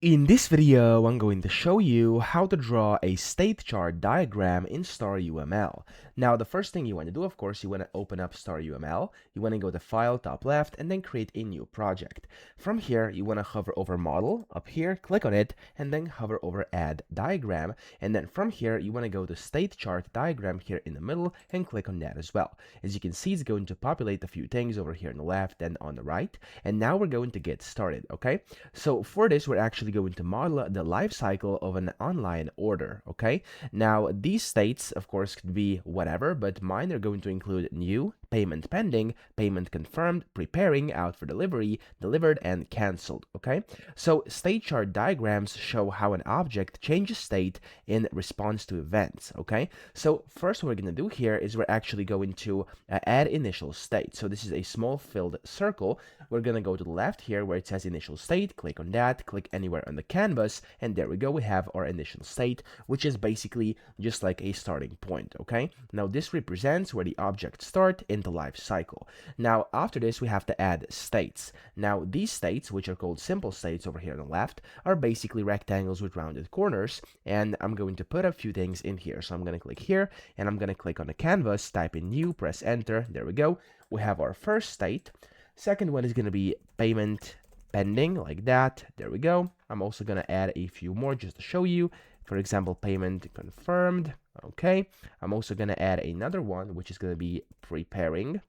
In this video, I'm going to show you how to draw a state chart diagram in StarUML. Now, the first thing you want to do, of course, you want to open up StarUML. You want to go to File, top left, and then create a new project. From here, you want to hover over Model, up here, click on it, and then hover over Add Diagram. And then from here, you want to go to State Chart Diagram here in the middle and click on that as well. As you can see, it's going to populate a few things over here on the left and on the right. And now we're going to get started, okay? So for this, we're actually going to model the life cycle of an online order, okay? Now, these states, of course, could be whatever, but mine are going to include new, payment pending, payment confirmed, preparing, out for delivery, delivered, and canceled, okay? So state chart diagrams show how an object changes state in response to events, okay? So first what we're going to do here is we're actually going to add initial state. So this is a small filled circle. We're going to go to the left here where it says initial state, click on that, click anywhere on the canvas, and there we go, we have our initial state, which is basically just like a starting point, okay? Now this represents where the objects start in the life cycle. Now after this we have to add states. Now these states, which are called simple states over here on the left, are basically rectangles with rounded corners, and I'm going to put a few things in here. So I'm going to click here and I'm going to click on the canvas, type in new, press enter, there we go. We have our first state. Second one is going to be payment pending, like that, there we go. I'm also going to add a few more just to show you. For example, payment confirmed. Okay, I'm also going to add another one, which is going to be preparing.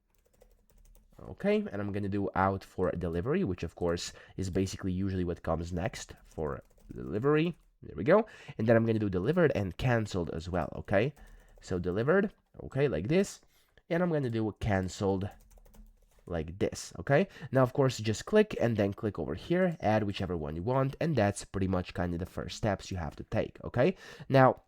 Okay, and I'm going to do out for delivery, which of course is basically usually what comes next for delivery. There we go. And then I'm going to do delivered and canceled as well. Okay, so delivered, okay, like this. And I'm going to do canceled like this, okay? Now, of course, just click and then click over here, add whichever one you want, and that's pretty much kind of the first steps you have to take, okay? Now,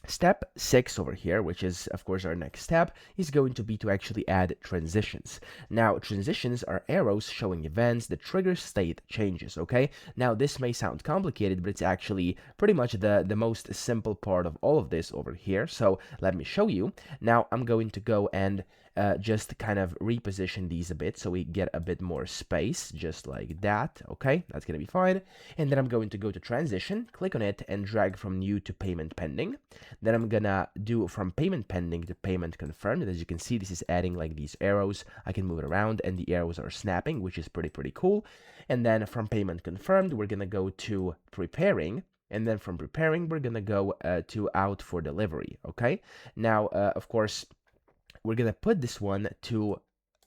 step 6 over here, which is of course our next step, is going to be to actually add transitions. Now transitions are arrows showing events that trigger state changes, okay? Now this may sound complicated, but it's actually pretty much the most simple part of all of this over here. So let me show you. Now I'm going to go and just kind of reposition these a bit so we get a bit more space, just like that, okay? That's gonna be fine. And then I'm going to go to transition, click on it, and drag from new to payment pending. Then I'm gonna do from payment pending to payment confirmed. And as you can see, this is adding like these arrows. I can move it around and the arrows are snapping, which is pretty cool. And then from payment confirmed, we're gonna go to preparing. And then from preparing, we're gonna go to out for delivery, okay? Now, of course, we're gonna put this one to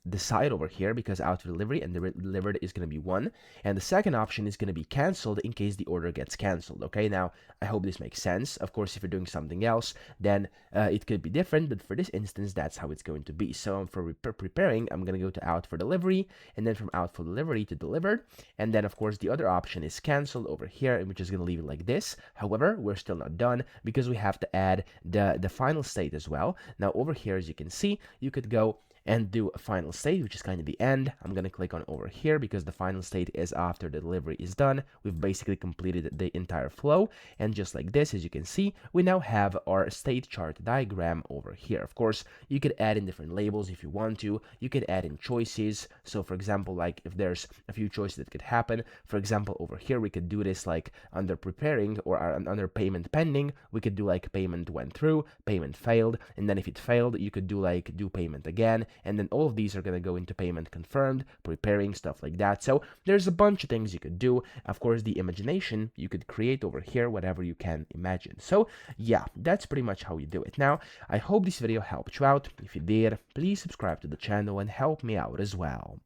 the side over here because out for delivery and the delivered is going to be 1, and the second option is going to be canceled in case the order gets canceled. Okay, now I hope this makes sense. Of course, if you're doing something else, then it could be different, but for this instance, that's how it's going to be. So for preparing, I'm going to go to out for delivery, and then from out for delivery to delivered, and then of course the other option is canceled over here, which is going to leave it like this. However, we're still not done because we have to add the final state as well. Now over here, as you can see, you could go and do a final state, which is kind of the end. I'm going to click on over here because the final state is after the delivery is done. We've basically completed the entire flow. And just like this, as you can see, we now have our state chart diagram over here. Of course, you could add in different labels if you want to. You could add in choices. So for example, like if there's a few choices that could happen, for example, over here, we could do this like under preparing or under payment pending. We could do like payment went through, payment failed. And then if it failed, you could do like do payment again. And then all of these are going to go into payment confirmed, preparing, stuff like that. So there's a bunch of things you could do. Of course, the imagination you could create over here, whatever you can imagine. So yeah, that's pretty much how you do it. Now, I hope this video helped you out. If you did, please subscribe to the channel and help me out as well.